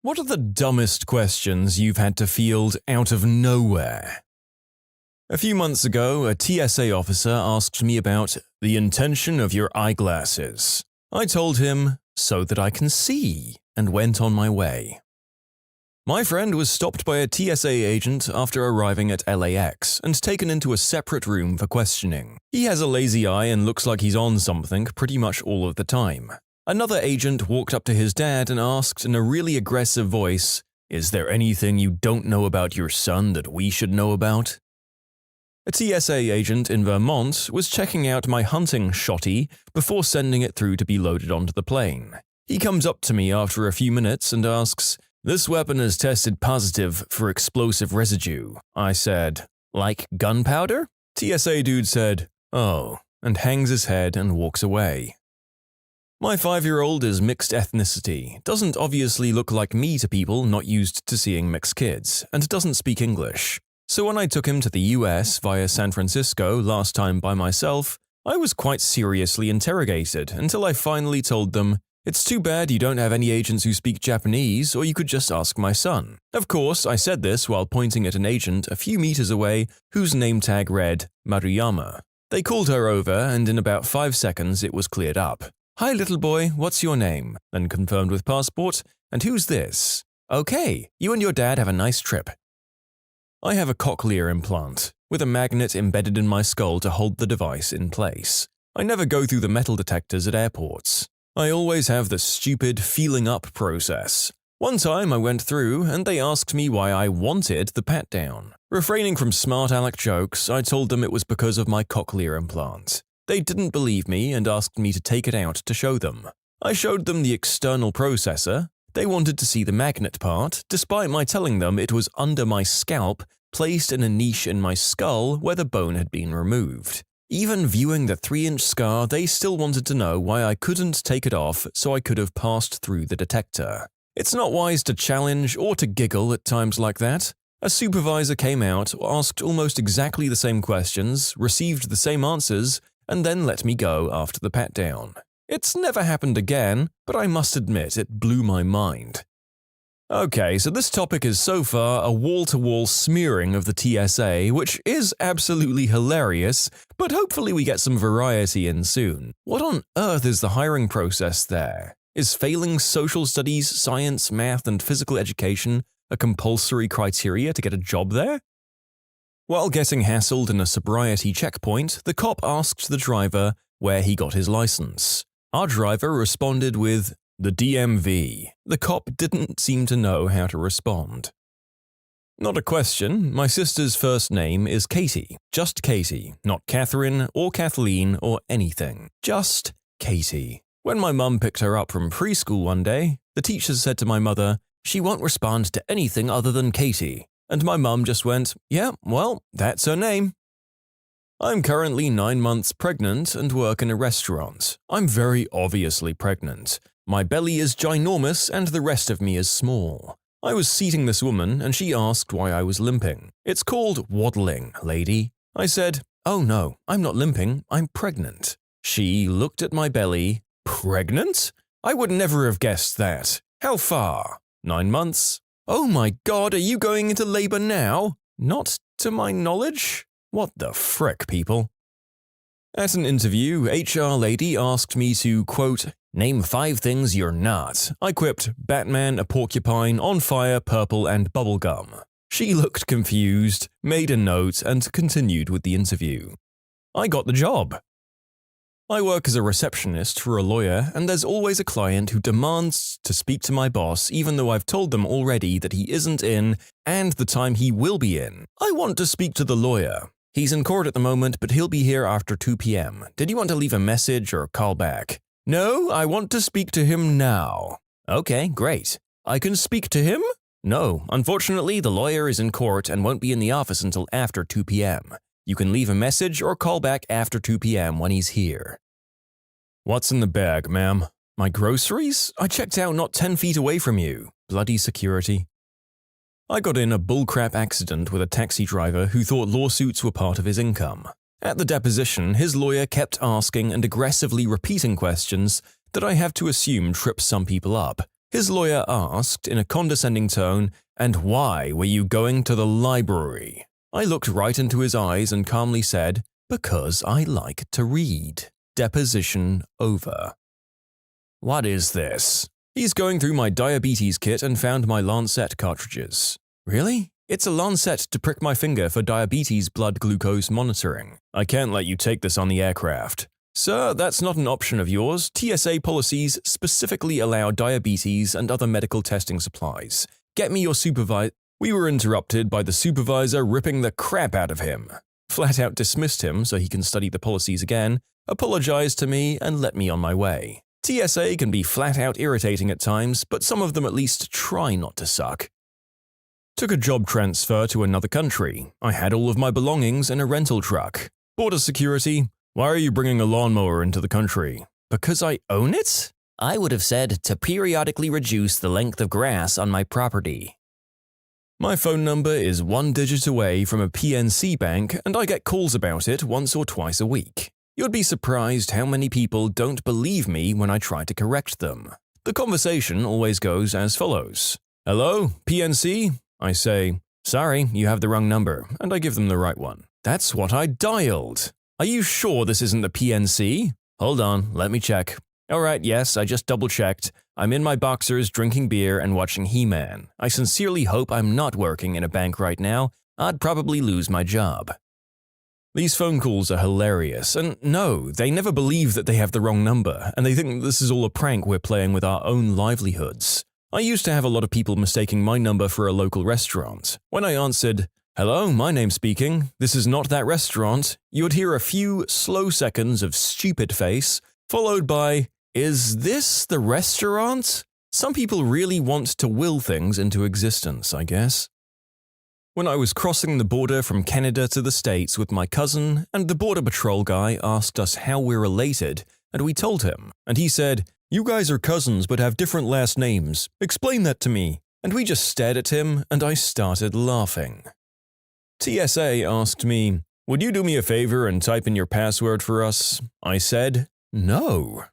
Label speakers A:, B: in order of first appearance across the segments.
A: What are the dumbest questions you've had to field out of nowhere? A few months ago, a TSA officer asked me about the intention of your eyeglasses. I told him, so that I can see, and went on my way. My friend was stopped by a TSA agent after arriving at LAX and taken into a separate room for questioning. He has a lazy eye and looks like he's on something pretty much all of the time. Another agent walked up to his dad and asked in a really aggressive voice, "Is there anything you don't know about your son that we should know about?" A TSA agent in Vermont was checking out my hunting shotty before sending it through to be loaded onto the plane. He comes up to me after a few minutes and asks, "This weapon is tested positive for explosive residue." I said, "Like gunpowder?" TSA dude said, "Oh," and hangs his head and walks away. My 5-year-old is mixed ethnicity, doesn't obviously look like me to people not used to seeing mixed kids, and doesn't speak English. So when I took him to the US via San Francisco last time by myself, I was quite seriously interrogated until I finally told them, "It's too bad you don't have any agents who speak Japanese, or you could just ask my son." Of course, I said this while pointing at an agent a few meters away whose name tag read Maruyama. They called her over, and in about 5 seconds it was cleared up. "Hi little boy, what's your name?" Then confirmed with passport, "And who's this?" "Okay, you and your dad have a nice trip." I have a cochlear implant, with a magnet embedded in my skull to hold the device in place. I never go through the metal detectors at airports. I always have the stupid feeling up process. One time I went through and they asked me why I wanted the pat-down. Refraining from smart aleck jokes, I told them it was because of my cochlear implant. They didn't believe me and asked me to take it out to show them. I showed them the external processor. They wanted to see the magnet part, despite my telling them it was under my scalp, placed in a niche in my skull where the bone had been removed. Even viewing the 3-inch scar, they still wanted to know why I couldn't take it off so I could have passed through the detector. It's not wise to challenge or to giggle at times like that. A supervisor came out, asked almost exactly the same questions, received the same answers, and then let me go after the pat-down. It's never happened again, but I must admit it blew my mind. Okay, so this topic is so far a wall-to-wall smearing of the TSA, which is absolutely hilarious, but hopefully we get some variety in soon. What on earth is the hiring process there? Is failing social studies, science, math, and physical education a compulsory criteria to get a job there? While getting hassled in a sobriety checkpoint, the cop asked the driver where he got his license. Our driver responded with, "The DMV." The cop didn't seem to know how to respond. Not a question, my sister's first name is Katie. Just Katie, not Catherine or Kathleen or anything. Just Katie. When my mum picked her up from preschool one day, the teacher said to my mother, "She won't respond to anything other than Katie." And my mum just went, "Yeah, well, that's her name." I'm currently 9 months pregnant and work in a restaurant. I'm very obviously pregnant. My belly is ginormous and the rest of me is small. I was seating this woman and she asked why I was limping. "It's called waddling, lady." I said, "Oh no, I'm not limping, I'm pregnant." She looked at my belly. "Pregnant? I would never have guessed that. How far?" 9 months. "Oh my god, are you going into labor now?" "Not to my knowledge." What the frick, people? At an interview, HR lady asked me to, quote, "Name 5 things you're not." I quipped, "Batman, a porcupine, on fire, purple, and bubblegum." She looked confused, made a note, and continued with the interview. I got the job. I work as a receptionist for a lawyer, and there's always a client who demands to speak to my boss even though I've told them already that he isn't in and the time he will be in. "I want to speak to the lawyer. He's in court at the moment, but he'll be here after 2 p.m. Did you want to leave a message or call back?" "No, I want to speak to him now." "Okay, great. I can speak to him?" "No, unfortunately the lawyer is in court and won't be in the office until after 2 p.m. You can leave a message or call back after 2 p.m. when he's here." "What's in the bag, ma'am?" "My groceries? I checked out not 10 feet away from you. Bloody security." I got in a bullcrap accident with a taxi driver who thought lawsuits were part of his income. At the deposition, his lawyer kept asking and aggressively repeating questions that I have to assume trip some people up. His lawyer asked in a condescending tone, "And why were you going to the library?" I looked right into his eyes and calmly said, "Because I like to read." Deposition over. What is this? He's going through my diabetes kit and found my Lancet cartridges. Really? It's a Lancet to prick my finger for diabetes blood glucose monitoring. I can't let you take this on the aircraft. Sir, that's not an option of yours. TSA policies specifically allow diabetes and other medical testing supplies. Get me your supervisor. We were interrupted by the supervisor ripping the crap out of him. Flat out dismissed him so he can study the policies again, apologized to me, and let me on my way. TSA can be flat out irritating at times, but some of them at least try not to suck. Took a job transfer to another country. I had all of my belongings in a rental truck. Border security. Why are you bringing a lawnmower into the country? Because I own it? I would have said to periodically reduce the length of grass on my property. My phone number is 1 digit away from a PNC bank, and I get calls about it once or twice a week. You'd be surprised how many people don't believe me when I try to correct them. The conversation always goes as follows. "Hello, PNC?" I say, "Sorry, you have the wrong number," and I give them the right one. "That's what I dialed. Are you sure this isn't the PNC? Hold on, let me check. Alright, yes, I just double-checked. I'm in my boxers drinking beer and watching He-Man. I sincerely hope I'm not working in a bank right now. I'd probably lose my job." These phone calls are hilarious, and no, they never believe that they have the wrong number, and they think this is all a prank we're playing with our own livelihoods. I used to have a lot of people mistaking my number for a local restaurant. When I answered, "Hello, my name's speaking, this is not that restaurant," you would hear a few slow seconds of stupid face, followed by, "Is this the restaurant?" Some people really want to will things into existence, I guess. When I was crossing the border from Canada to the States with my cousin, and the Border Patrol guy asked us how we're related, and we told him, and he said, "You guys are cousins but have different last names. Explain that to me." And we just stared at him, and I started laughing. TSA asked me, "Would you do me a favor and type in your password for us?" I said, "No."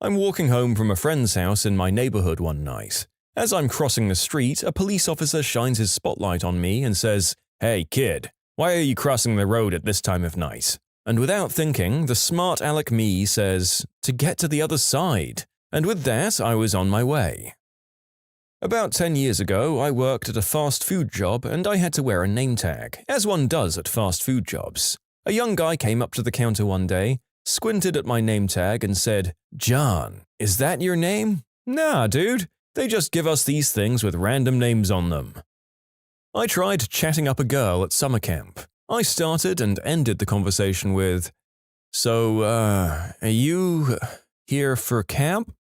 A: I'm walking home from a friend's house in my neighborhood one night. As I'm crossing the street, a police officer shines his spotlight on me and says, "Hey kid, why are you crossing the road at this time of night?" And without thinking, the smart aleck me says, "To get to the other side." And with that, I was on my way. About 10 years ago, I worked at a fast food job and I had to wear a name tag, as one does at fast food jobs. A young guy came up to the counter one day, squinted at my name tag and said, "John, is that your name?" "Nah, dude. They just give us these things with random names on them." I tried chatting up a girl at summer camp. I started and ended the conversation with, "So, are you here for camp?"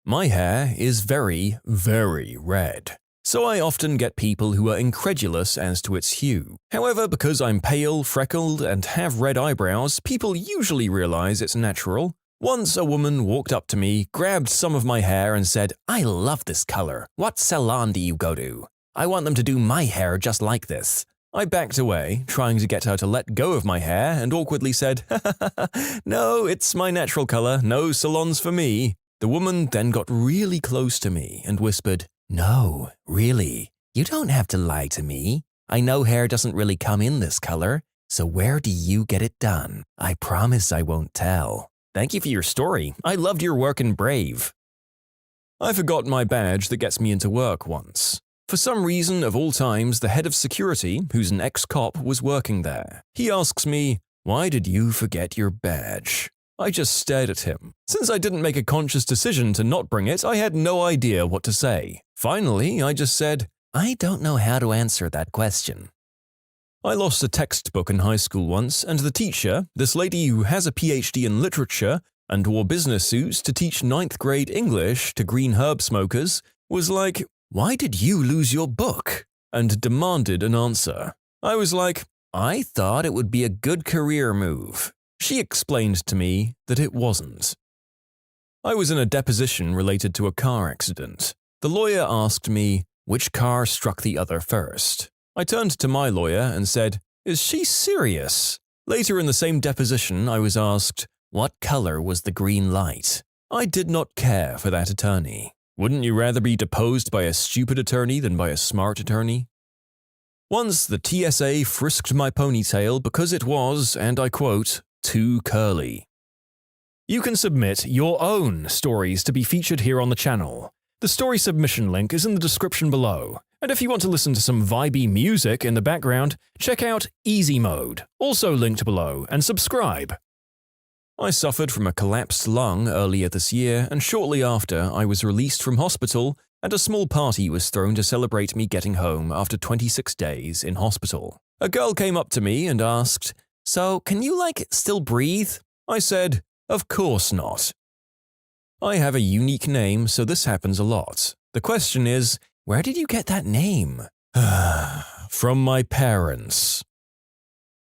A: My hair is very, very red, so I often get people who are incredulous as to its hue. However, because I'm pale, freckled, and have red eyebrows, people usually realize it's natural. Once a woman walked up to me, grabbed some of my hair and said, "I love this color. What salon do you go to? I want them to do my hair just like this." I backed away, trying to get her to let go of my hair, and awkwardly said, "No, it's my natural color, no salons for me." The woman then got really close to me and whispered, "No, really, you don't have to lie to me. I know hair doesn't really come in this color, so where do you get it done? I promise I won't tell. Thank you for your story. I loved your work in Brave." I forgot my badge that gets me into work once. For some reason, of all times, the head of security, who's an ex-cop, was working there. He asks me, "Why did you forget your badge?" I just stared at him. Since I didn't make a conscious decision to not bring it, I had no idea what to say. Finally, I just said, "I don't know how to answer that question." I lost a textbook in high school once, and the teacher, this lady who has a PhD in literature and wore business suits to teach 9th grade English to green herb smokers, was like, "Why did you lose your book?" and demanded an answer. I was like, "I thought it would be a good career move." She explained to me that it wasn't. I was in a deposition related to a car accident. The lawyer asked me, which car struck the other first? I turned to my lawyer and said, "Is she serious?" Later in the same deposition, I was asked, what color was the green light? I did not care for that attorney. Wouldn't you rather be deposed by a stupid attorney than by a smart attorney? Once the TSA frisked my ponytail because it was, and I quote, too curly. You can submit your own stories to be featured here on the channel. The story submission link is in the description below, and if you want to listen to some vibey music in the background, check out Easy Mode, also linked below, and subscribe. I suffered from a collapsed lung earlier this year, and shortly after I was released from hospital, and a small party was thrown to celebrate me getting home after 26 days in hospital. A girl came up to me and asked, "So, can you, still breathe?" I said, "Of course not." I have a unique name, so this happens a lot. The question is, where did you get that name? From my parents.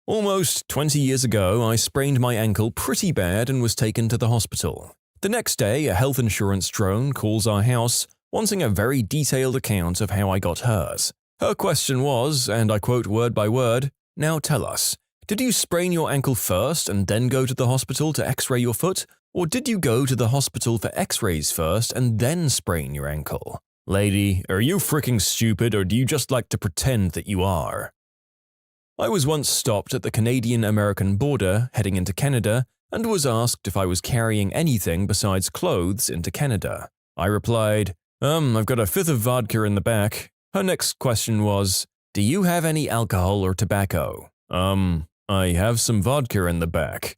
A: Almost 20 years ago, I sprained my ankle pretty bad and was taken to the hospital. The next day, a health insurance drone calls our house, wanting a very detailed account of how I got hurt. Her question was, and I quote word by word, "Now tell us, did you sprain your ankle first and then go to the hospital to x-ray your foot? Or did you go to the hospital for x-rays first and then sprain your ankle? Lady, are you freaking stupid or do you just like to pretend that you are?" I was once stopped at the Canadian-American border heading into Canada and was asked if I was carrying anything besides clothes into Canada. I replied, I've got a fifth of vodka in the back." Her next question was, "Do you have any alcohol or tobacco?" I have some vodka in the back."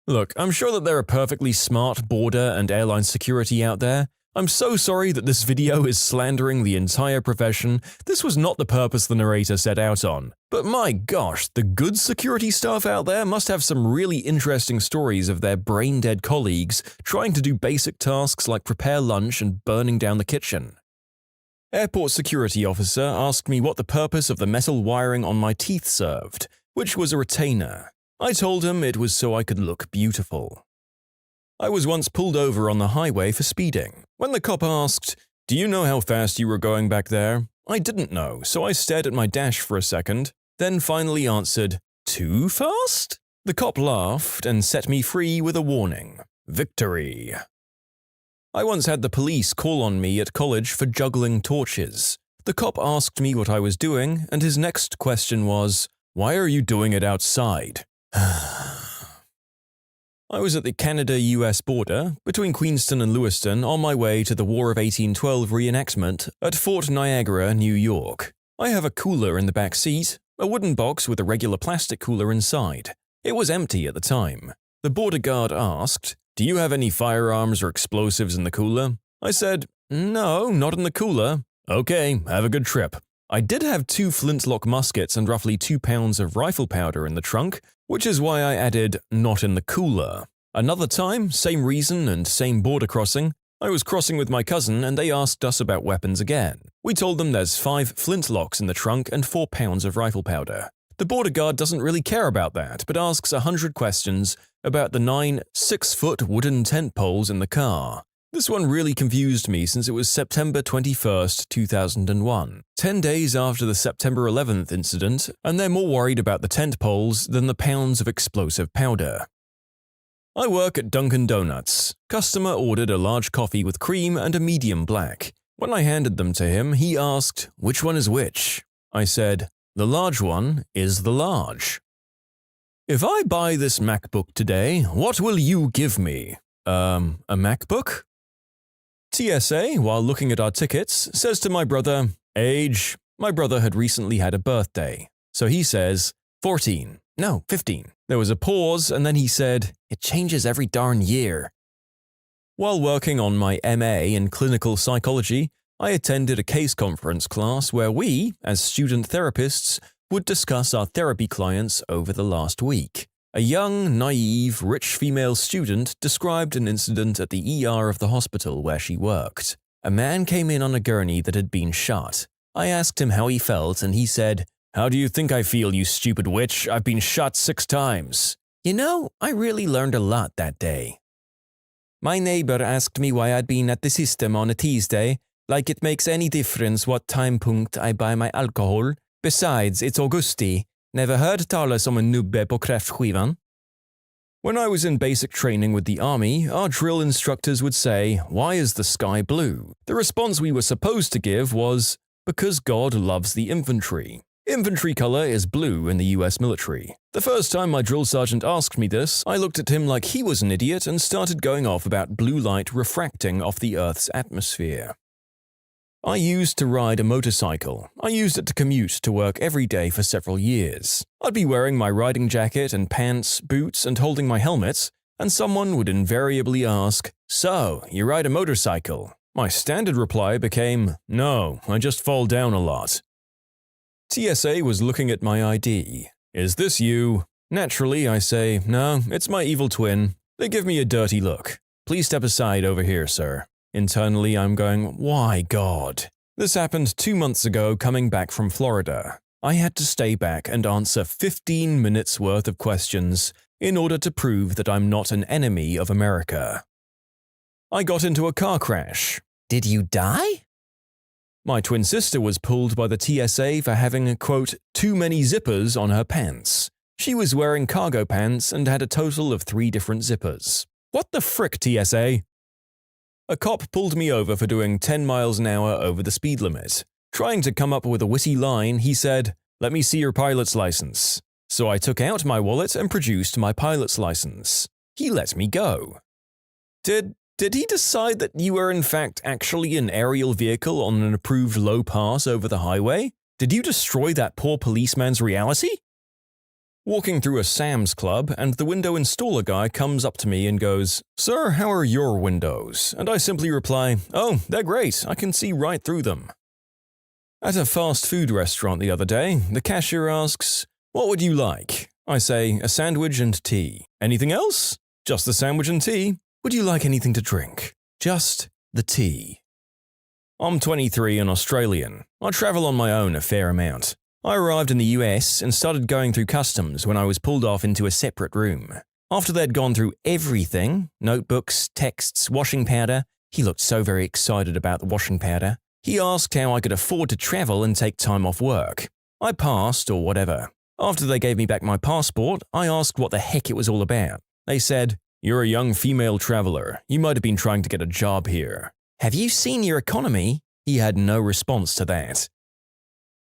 A: Look, I'm sure that there are perfectly smart border and airline security out there. I'm so sorry that this video is slandering the entire profession. This was not the purpose the narrator set out on. But my gosh, the good security staff out there must have some really interesting stories of their brain-dead colleagues trying to do basic tasks like prepare lunch and burning down the kitchen. Airport security officer asked me what the purpose of the metal wiring on my teeth served, which was a retainer. I told him it was so I could look beautiful. I was once pulled over on the highway for speeding. When the cop asked, "Do you know how fast you were going back there?" I didn't know, so I stared at my dash for a second, then finally answered, "Too fast?" The cop laughed and set me free with a warning. Victory. I once had the police call on me at college for juggling torches. The cop asked me what I was doing, and his next question was, "Why are you doing it outside?" I was at the Canada-US border, between Queenston and Lewiston, on my way to the War of 1812 reenactment at Fort Niagara, New York. I have a cooler in the back seat, a wooden box with a regular plastic cooler inside. It was empty at the time. The border guard asked, "Do you have any firearms or explosives in the cooler?" I said, "No, not in the cooler." "Okay, have a good trip." I did have 2 flintlock muskets and roughly 2 pounds of rifle powder in the trunk, which is why I added "not in the cooler." Another time, same reason and same border crossing, I was crossing with my cousin and they asked us about weapons again. We told them there's 5 flintlocks in the trunk and 4 pounds of rifle powder. The border guard doesn't really care about that, but asks 100 questions about the 9 6-foot wooden tent poles in the car. This one really confused me since it was September 21st, 2001, 10 days after the September 11th incident, and they're more worried about the tent poles than the pounds of explosive powder. I work at Dunkin' Donuts. Customer ordered a large coffee with cream and a medium black. When I handed them to him, he asked, "Which one is which?" I said, "The large one is the large." "If I buy this MacBook today, what will you give me?" A MacBook? TSA, while looking at our tickets, says to my brother, "Age." My brother had recently had a birthday, so he says, 14. No, 15. There was a pause, and then he said, "It changes every darn year." While working on my MA in clinical psychology, I attended a case conference class where we, as student therapists, would discuss our therapy clients over the last week. A young, naive, rich female student described an incident at the ER of the hospital where she worked. A man came in on a gurney that had been shot. I asked him how he felt, and he said, "How do you think I feel, you stupid witch? I've been shot 6 times. You know, I really learned a lot that day. My neighbor asked me why I'd been at the system on a Tuesday, like it makes any difference what time punkt I buy my alcohol. Besides, it's augusti. Never heard talas om en nubbe på kräftskivan." When I was in basic training with the army, our drill instructors would say, "Why is the sky blue?" The response we were supposed to give was, "Because God loves the infantry." Infantry color is blue in the US military. The first time my drill sergeant asked me this, I looked at him like he was an idiot and started going off about blue light refracting off the Earth's atmosphere. I used to ride a motorcycle. I used it to commute to work every day for several years. I'd be wearing my riding jacket and pants, boots, and holding my helmet, and someone would invariably ask, "So, you ride a motorcycle?" My standard reply became, "No, I just fall down a lot." TSA was looking at my ID. "Is this you?" Naturally, I say, "No, it's my evil twin." They give me a dirty look. "Please step aside over here, sir." Internally, I'm going, "Why, God?" This happened 2 months ago coming back from Florida. I had to stay back and answer 15 minutes worth of questions in order to prove that I'm not an enemy of America. I got into a car crash. Did you die? My twin sister was pulled by the TSA for having, quote, too many zippers on her pants. She was wearing cargo pants and had a total of 3 different zippers. What the frick, TSA? A cop pulled me over for doing 10 miles an hour over the speed limit. Trying to come up with a witty line, he said, "Let me see your pilot's license." So I took out my wallet and produced my pilot's license. He let me go. Did he decide that you were in fact actually an aerial vehicle on an approved low pass over the highway? Did you destroy that poor policeman's reality? Walking through a Sam's Club, and the window installer guy comes up to me and goes, "Sir, how are your windows?" And I simply reply, "Oh, they're great, I can see right through them." At a fast food restaurant the other day, the cashier asks, "What would you like?" I say, "A sandwich and tea." "Anything else?" "Just the sandwich and tea." "Would you like anything to drink?" "Just the tea." I'm 23 and Australian. I travel on my own a fair amount. I arrived in the US and started going through customs when I was pulled off into a separate room. After they'd gone through everything, notebooks, texts, washing powder, he looked so very excited about the washing powder, he asked how I could afford to travel and take time off work. I passed or whatever. After they gave me back my passport, I asked what the heck it was all about. They said, "You're a young female traveler. You might have been trying to get a job here. Have you seen your economy?" He had no response to that.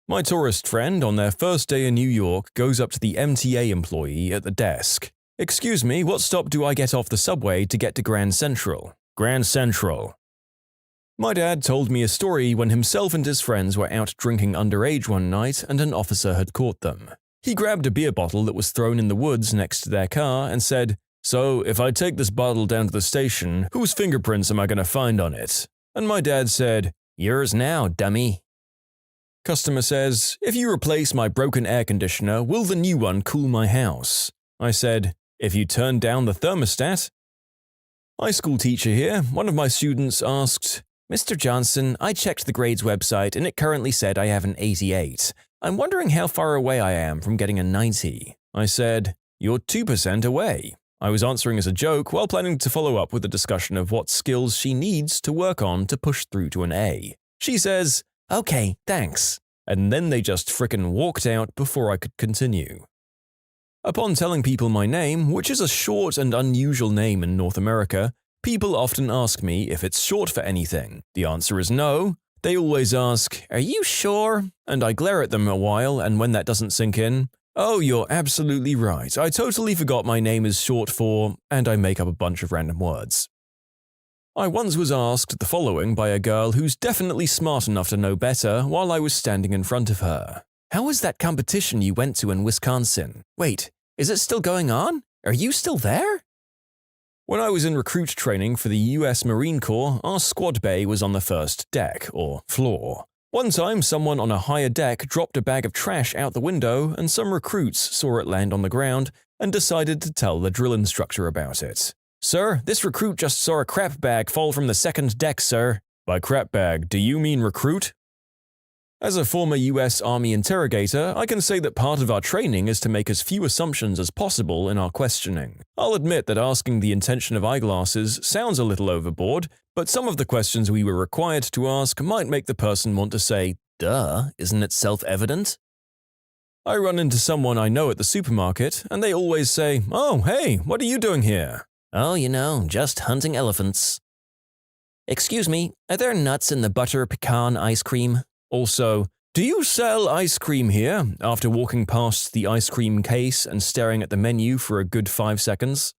A: My tourist friend on their first day in New York goes up to the MTA employee at the desk. "Excuse me, what stop do I get off the subway to get to Grand Central?" "Grand Central." My dad told me a story when himself and his friends were out drinking underage one night and an officer had caught them. He grabbed a beer bottle that was thrown in the woods next to their car and said, "So, if I take this bottle down to the station, whose fingerprints am I going to find on it?" And my dad said, "Yours now, dummy." Customer says, "If you replace my broken air conditioner, will the new one cool my house?" I said, "If you turn down the thermostat." High school teacher here, one of my students asked, "Mr. Johnson, I checked the grades website and it currently said I have an 88. I'm wondering how far away I am from getting a 90. I said, "You're 2% away." I was answering as a joke while planning to follow up with a discussion of what skills she needs to work on to push through to an A. She says, "Okay, thanks." And then they just frickin' walked out before I could continue. Upon telling people my name, which is a short and unusual name in North America, people often ask me if it's short for anything. The answer is no. They always ask, "Are you sure?" And I glare at them a while, and when that doesn't sink in, "Oh, you're absolutely right. I totally forgot my name is short for," and I make up a bunch of random words. I once was asked the following by a girl who's definitely smart enough to know better while I was standing in front of her. "How was that competition you went to in Wisconsin? Wait, is it still going on? Are you still there?" When I was in recruit training for the US Marine Corps, our squad bay was on the first deck, or floor. One time, someone on a higher deck dropped a bag of trash out the window and some recruits saw it land on the ground and decided to tell the drill instructor about it. "Sir, this recruit just saw a crap bag fall from the second deck, sir." By crap bag, do you mean recruit? As a former US Army interrogator, I can say that part of our training is to make as few assumptions as possible in our questioning. I'll admit that asking the intention of eyeglasses sounds a little overboard, but some of the questions we were required to ask might make the person want to say, "Duh, isn't it self-evident?" I run into someone I know at the supermarket, and they always say, "Oh, hey, what are you doing here?"
B: Oh, just hunting elephants. Excuse me, are there nuts in the butter pecan ice cream?
A: Also, "Do you sell ice cream here?" after walking past the ice cream case and staring at the menu for a good 5 seconds.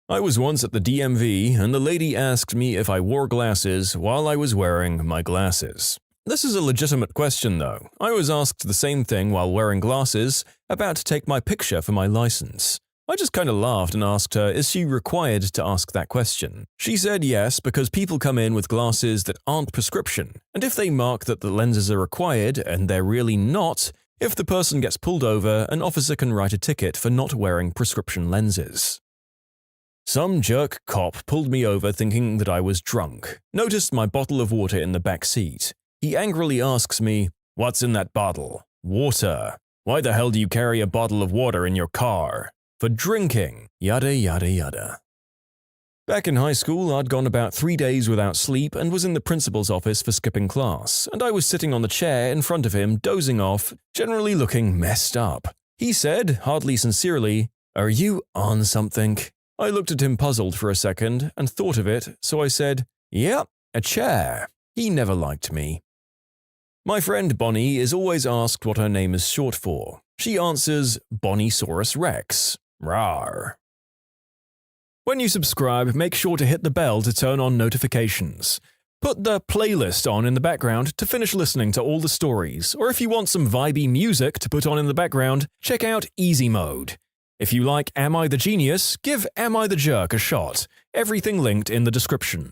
A: I was once at the DMV, and the lady asked me if I wore glasses while I was wearing my glasses. This is a legitimate question, though. I was asked the same thing while wearing glasses, about to take my picture for my license. I just kind of laughed and asked her, is she required to ask that question? She said yes, because people come in with glasses that aren't prescription, and if they mark that the lenses are required and they're really not, if the person gets pulled over, an officer can write a ticket for not wearing prescription lenses. Some jerk cop pulled me over thinking that I was drunk, noticed my bottle of water in the back seat. He angrily asks me, "What's in that bottle?" "Water." "Why the hell do you carry a bottle of water in your car?" "For drinking." Yada yada yada. Back in high school, I'd gone about 3 days without sleep and was in the principal's office for skipping class, and I was sitting on the chair in front of him, dozing off, generally looking messed up. He said, hardly sincerely, "Are you on something?" I looked at him puzzled for a second and thought of it, so I said, "Yep, a chair." He never liked me. My friend Bonnie is always asked what her name is short for. She answers Bonniesaurus Rex. Rawr. When you subscribe, make sure to hit the bell to turn on notifications. Put the playlist on in the background to finish listening to all the stories, or if you want some vibey music to put on in the background, check out Easy Mode. If you like Am I the Genius, give Am I the Jerk a shot. Everything linked in the description.